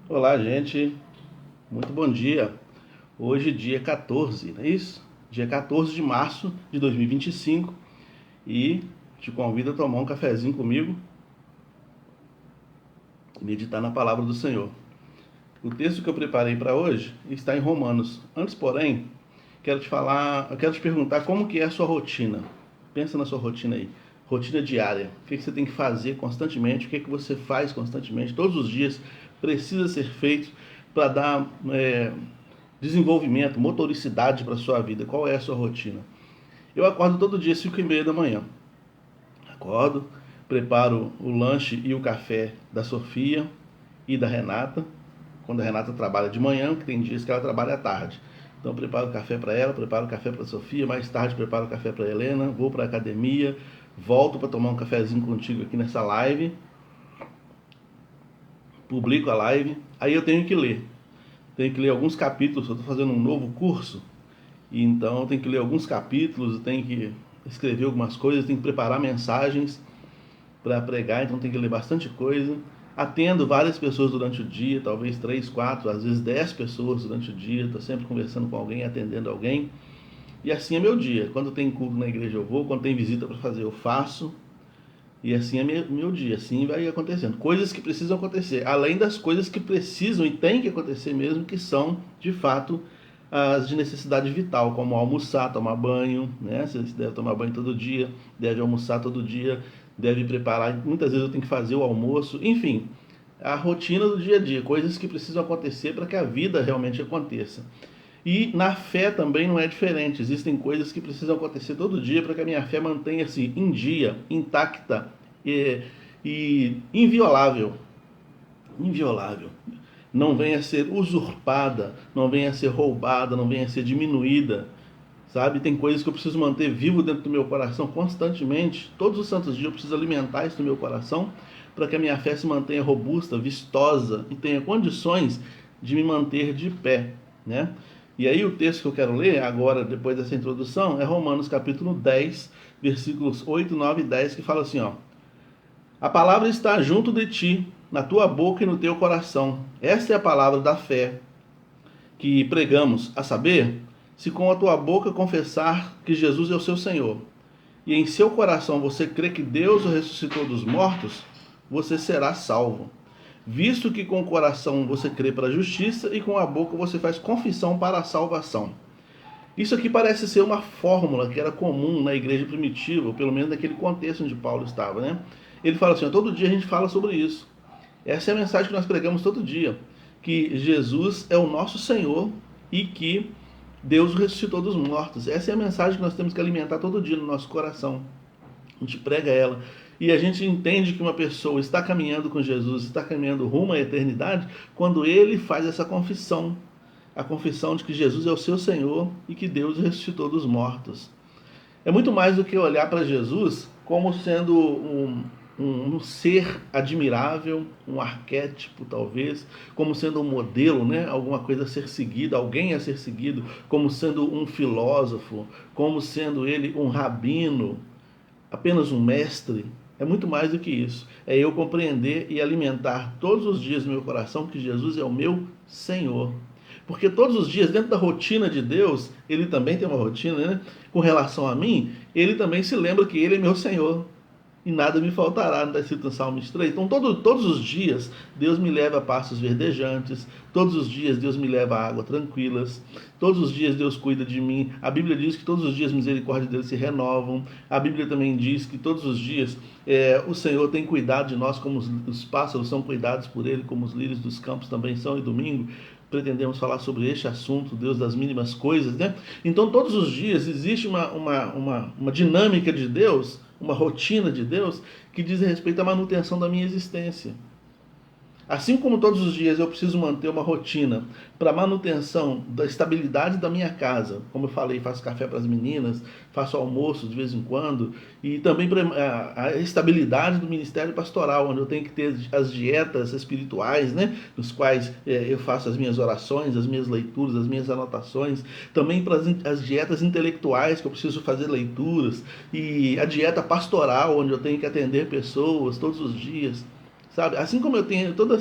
Olá, gente. Muito bom dia. Hoje, dia 14, não é isso? Dia 14 de março de 2025 e te convido a tomar um cafezinho comigo e meditar na palavra do Senhor. O texto que eu preparei para hoje está em Romanos. Antes, porém, quero te perguntar como que é a sua rotina. Pensa na sua rotina aí. Rotina diária. O que você tem que fazer constantemente? O que você faz constantemente? Todos os dias precisa ser feito para dar desenvolvimento, motoricidade para a sua vida. Qual é a sua rotina? Eu acordo todo dia às 5h30 da manhã. Acordo, preparo o lanche e o café da Sofia e da Renata. Quando a Renata trabalha de manhã, que tem dias que ela trabalha à tarde. Então preparo o café para ela, preparo o café para a Sofia, mais tarde preparo o café para a Helena, vou para a academia, volto para tomar um cafezinho contigo aqui nessa live, publico a live, aí eu tenho que ler. Tenho que ler alguns capítulos, eu estou fazendo um novo curso, e então eu tenho que ler alguns capítulos, eu tenho que escrever algumas coisas, tenho que preparar mensagens para pregar, então tenho que ler bastante coisa. Atendo várias pessoas durante o dia, talvez 3, 4, às vezes 10 pessoas durante o dia, estou sempre conversando com alguém, atendendo alguém. E assim é meu dia. Quando tem culto na igreja eu vou, quando tem visita para fazer eu faço. E assim é meu dia, assim vai acontecendo. Coisas que precisam acontecer, além das coisas que precisam e tem que acontecer mesmo, que são, de fato, as de necessidade vital, como almoçar, tomar banho, né? Você deve tomar banho todo dia, deve almoçar todo dia, deve preparar. Muitas vezes eu tenho que fazer o almoço, enfim, a rotina do dia a dia, coisas que precisam acontecer para que a vida realmente aconteça. E na fé também não é diferente. Existem coisas que precisam acontecer todo dia para que a minha fé mantenha-se em dia, intacta e inviolável. Inviolável. Não venha a ser usurpada, não venha a ser roubada, não venha a ser diminuída. Sabe? Tem coisas que eu preciso manter vivo dentro do meu coração constantemente. Todos os santos dias eu preciso alimentar isso no meu coração para que a minha fé se mantenha robusta, vistosa e tenha condições de me manter de pé, né? E aí o texto que eu quero ler agora, depois dessa introdução, é Romanos capítulo 10, versículos 8, 9 e 10, que fala assim, ó: a palavra está junto de ti, na tua boca e no teu coração. Esta é a palavra da fé que pregamos, a saber, se com a tua boca confessar que Jesus é o seu Senhor, e em seu coração você crê que Deus o ressuscitou dos mortos, você será salvo. Visto que com o coração você crê para a justiça e com a boca você faz confissão para a salvação. Isso aqui parece ser uma fórmula que era comum na igreja primitiva, ou pelo menos naquele contexto onde Paulo estava, né? Ele fala assim, todo dia a gente fala sobre isso. Essa é a mensagem que nós pregamos todo dia, que Jesus é o nosso Senhor e que Deus o ressuscitou dos mortos. Essa é a mensagem que nós temos que alimentar todo dia no nosso coração. A gente prega ela. E a gente entende que uma pessoa está caminhando com Jesus, está caminhando rumo à eternidade, quando ele faz essa confissão. A confissão de que Jesus é o seu Senhor e que Deus o ressuscitou dos mortos. É muito mais do que olhar para Jesus como sendo um ser admirável, um arquétipo talvez, como sendo um modelo, né? Alguma coisa a ser seguida, alguém a ser seguido, como sendo um filósofo, como sendo ele um rabino, apenas um mestre. É muito mais do que isso. É eu compreender e alimentar todos os dias no meu coração que Jesus é o meu Senhor. Porque todos os dias, dentro da rotina de Deus, ele também tem uma rotina, né? Com relação a mim, ele também se lembra que ele é meu Senhor. E nada me faltará, não está escrito no Salmo 3. Então, todos os dias, Deus me leva a pastos verdejantes. Todos os dias, Deus me leva a águas tranquilas. Todos os dias, Deus cuida de mim. A Bíblia diz que todos os dias, a misericórdia dele se renovam. A Bíblia também diz que todos os dias, o Senhor tem cuidado de nós, como os pássaros são cuidados por ele, como os lírios dos campos também são. E domingo pretendemos falar sobre este assunto, Deus das mínimas coisas, né? Então, todos os dias, existe uma dinâmica de Deus, uma rotina de Deus que diz respeito à manutenção da minha existência. Assim como todos os dias eu preciso manter uma rotina para manutenção da estabilidade da minha casa, como eu falei, faço café para as meninas, faço almoço de vez em quando, e também para a estabilidade do ministério pastoral, onde eu tenho que ter as dietas espirituais, né, nos quais eu faço as minhas orações, as minhas leituras, as minhas anotações, também para as dietas intelectuais, que eu preciso fazer leituras, e a dieta pastoral, onde eu tenho que atender pessoas todos os dias. sabe? Assim como eu tenho toda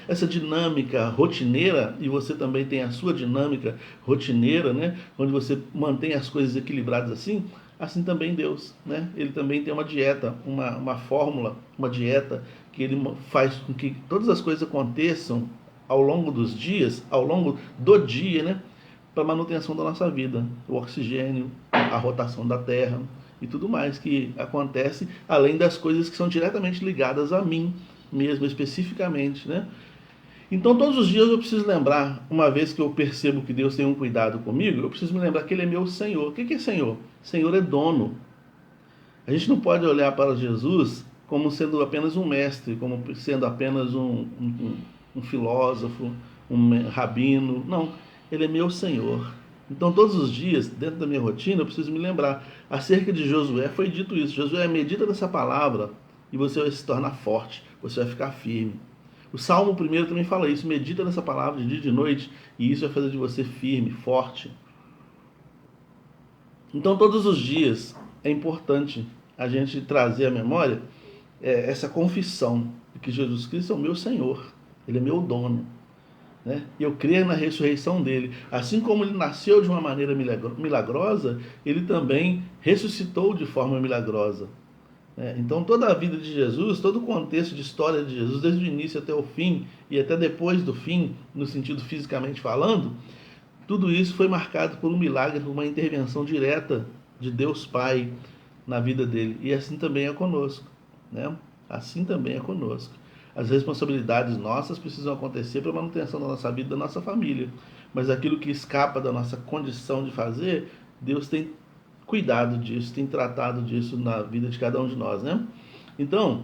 essa dinâmica rotineira, e você também tem a sua dinâmica rotineira, né? Onde você mantém as coisas equilibradas assim também Deus, né? Ele também tem uma dieta, uma fórmula, uma dieta que ele faz com que todas as coisas aconteçam ao longo dos dias, ao longo do dia, né? Para a manutenção da nossa vida, o oxigênio, a rotação da Terra e tudo mais que acontece, além das coisas que são diretamente ligadas a mim mesmo, especificamente, né? Então, todos os dias eu preciso lembrar, uma vez que eu percebo que Deus tem um cuidado comigo, eu preciso me lembrar que Ele é meu Senhor. O que é Senhor? Senhor é dono. A gente não pode olhar para Jesus como sendo apenas um mestre, como sendo apenas um filósofo, um rabino. Não, Ele é meu Senhor. Então, todos os dias, dentro da minha rotina, eu preciso me lembrar. Acerca de Josué, foi dito isso. Josué, medita nessa palavra e você vai se tornar forte, você vai ficar firme. O Salmo 1 também fala isso. Medita nessa palavra de dia e de noite e isso vai fazer de você firme, forte. Então, todos os dias é importante a gente trazer à memória essa confissão de que Jesus Cristo é o meu Senhor, Ele é meu dono. Né? E eu creio na ressurreição dele. Assim como ele nasceu de uma maneira milagrosa, ele também ressuscitou de forma milagrosa. Então, toda a vida de Jesus, todo o contexto de história de Jesus, desde o início até o fim, e até depois do fim, no sentido fisicamente falando, tudo isso foi marcado por um milagre, por uma intervenção direta de Deus Pai na vida dele. E assim também é conosco. Né? Assim também é conosco. As responsabilidades nossas precisam acontecer para a manutenção da nossa vida, da nossa família. Mas aquilo que escapa da nossa condição de fazer, Deus tem cuidado disso, tem tratado disso na vida de cada um de nós, né? Então,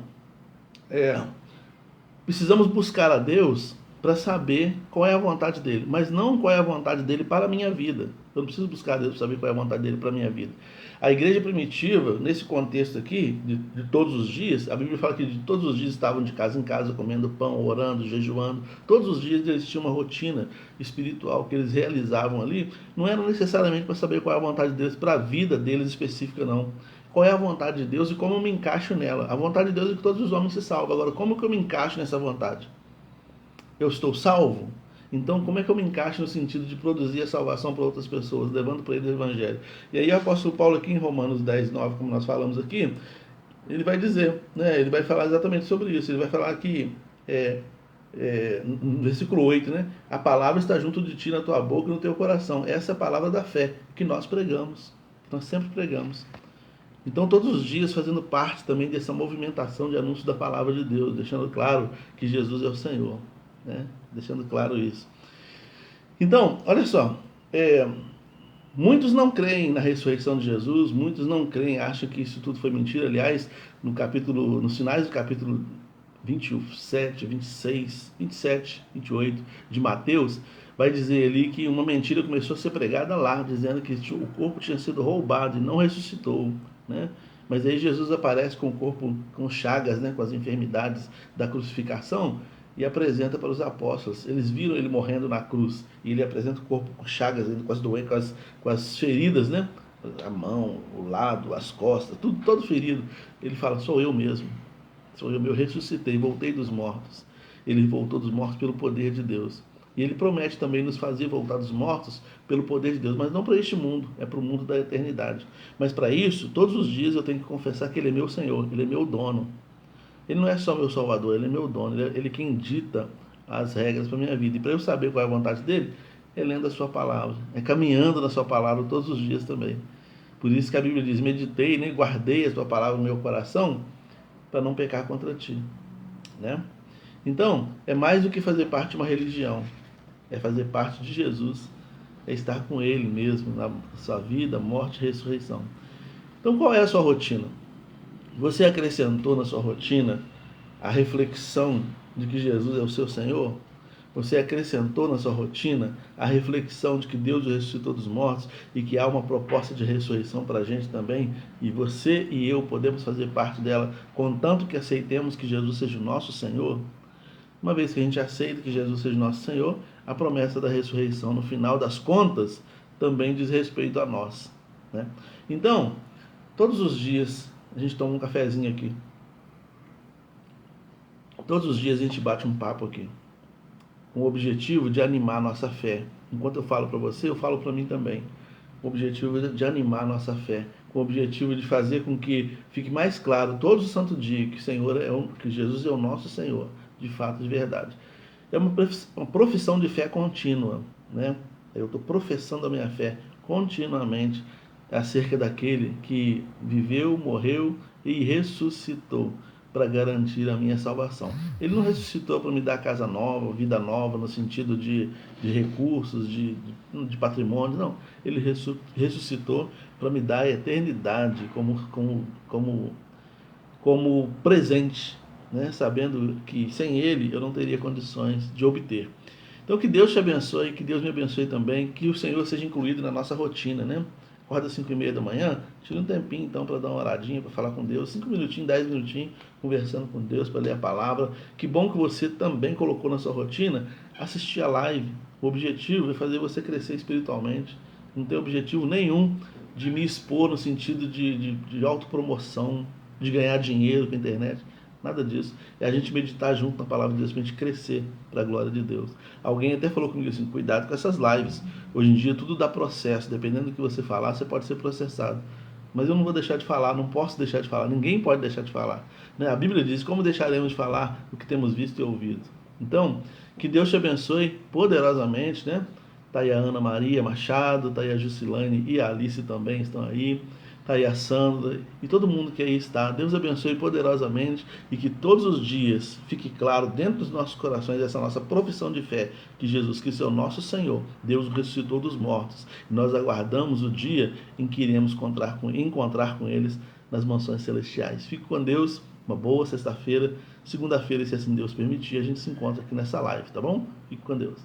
precisamos buscar a Deus para saber qual é a vontade dele, mas não qual é a vontade dele para a minha vida. Eu não preciso buscar a Deus para saber qual é a vontade dele para a minha vida. A igreja primitiva, nesse contexto aqui, de todos os dias, a Bíblia fala que de todos os dias estavam de casa em casa, comendo pão, orando, jejuando. Todos os dias eles tinham uma rotina espiritual que eles realizavam ali. Não era necessariamente para saber qual é a vontade deles para a vida deles específica, não. Qual é a vontade de Deus e como eu me encaixo nela. A vontade de Deus é que todos os homens se salvem. Agora, como que eu me encaixo nessa vontade? Eu estou salvo? Então, como é que eu me encaixo no sentido de produzir a salvação para outras pessoas, levando para eles o Evangelho? E aí o apóstolo Paulo aqui em Romanos 10, 9, como nós falamos aqui, ele vai dizer, né, ele vai falar exatamente sobre isso. Ele vai falar que, no versículo 8, né, a palavra está junto de ti, na tua boca e no teu coração. Essa é a palavra da fé que nós pregamos, que nós sempre pregamos. Então, todos os dias fazendo parte também dessa movimentação de anúncio da palavra de Deus, deixando claro que Jesus é o Senhor. Né? Deixando claro isso. Então, olha só, muitos não creem na ressurreição de Jesus, muitos não creem, acham que isso tudo foi mentira. Aliás, nos finais do capítulo 27, 26, 27, 28 de Mateus, vai dizer ali que uma mentira começou a ser pregada lá, dizendo que o corpo tinha sido roubado e não ressuscitou, né? Mas aí Jesus aparece com o corpo com chagas, né, com as enfermidades da crucificação, e apresenta para os apóstolos. Eles viram ele morrendo na cruz e ele apresenta o corpo com chagas, com as doenças, com as feridas, né? A mão, o lado, as costas, tudo todo ferido. Ele fala: sou eu mesmo, eu ressuscitei, voltei dos mortos. Ele voltou dos mortos pelo poder de Deus. E ele promete também nos fazer voltar dos mortos pelo poder de Deus, mas não para este mundo, é para o mundo da eternidade. Mas para isso, todos os dias eu tenho que confessar que ele é meu Senhor, ele é meu dono. Ele não é só meu salvador, ele é meu dono, ele é quem dita as regras para a minha vida. E para eu saber qual é a vontade dele, é lendo a sua palavra, é caminhando na sua palavra todos os dias também. Por isso que a Bíblia diz: meditei, né, guardei a tua palavra no meu coração, para não pecar contra ti. Né? Então, é mais do que fazer parte de uma religião, é fazer parte de Jesus, é estar com ele mesmo, na sua vida, morte e ressurreição. Então, qual é a sua rotina? Você acrescentou na sua rotina a reflexão de que Jesus é o seu Senhor? Você acrescentou na sua rotina a reflexão de que Deus o ressuscitou dos mortos e que há uma proposta de ressurreição para a gente também? E você e eu podemos fazer parte dela, contanto que aceitemos que Jesus seja o nosso Senhor? Uma vez que a gente aceita que Jesus seja o nosso Senhor, a promessa da ressurreição, no final das contas, também diz respeito a nós. Né? Então, todos os dias, a gente toma um cafezinho aqui. Todos os dias a gente bate um papo aqui, com o objetivo de animar a nossa fé. Enquanto eu falo para você, eu falo para mim também. Com o objetivo de animar a nossa fé, com o objetivo de fazer com que fique mais claro todos os santos dias que, que Jesus é o nosso Senhor, de fato, de verdade. É uma profissão de fé contínua, né? Eu estou professando a minha fé continuamente acerca daquele que viveu, morreu e ressuscitou para garantir a minha salvação. Ele não ressuscitou para me dar casa nova, vida nova, no sentido de recursos, de patrimônio, não. Ele ressuscitou para me dar a eternidade como presente, né? Sabendo que sem ele eu não teria condições de obter. Então que Deus te abençoe, que Deus me abençoe também, que o Senhor seja incluído na nossa rotina, né? Acorda às 5:30 da manhã, tira um tempinho então para dar uma oradinha, para falar com Deus, 5 minutinhos, 10 minutinhos, conversando com Deus, para ler a palavra. Que bom que você também colocou na sua rotina assistir a live. O objetivo é fazer você crescer espiritualmente. Não tem objetivo nenhum de me expor no sentido de autopromoção, de ganhar dinheiro com a internet. Nada disso. É a gente meditar junto na palavra de Deus para a gente crescer para a glória de Deus. Alguém até falou comigo assim, cuidado com essas lives. Hoje em dia tudo dá processo. Dependendo do que você falar, você pode ser processado. Mas eu não vou deixar de falar, não posso deixar de falar. Ninguém pode deixar de falar. Né? A Bíblia diz, como deixaremos de falar o que temos visto e ouvido? Então, que Deus te abençoe poderosamente, né? Está aí a Ana Maria Machado, está aí a Jusilane e a Alice também estão aí. Está aí a Sandra e todo mundo que aí está. Deus abençoe poderosamente e que todos os dias fique claro dentro dos nossos corações essa nossa profissão de fé, que Jesus Cristo é o nosso Senhor. Deus o ressuscitou dos mortos. E nós aguardamos o dia em que iremos encontrar com eles nas mansões celestiais. Fique com Deus, uma boa sexta-feira. Segunda-feira, se assim Deus permitir, a gente se encontra aqui nessa live, tá bom? Fique com Deus.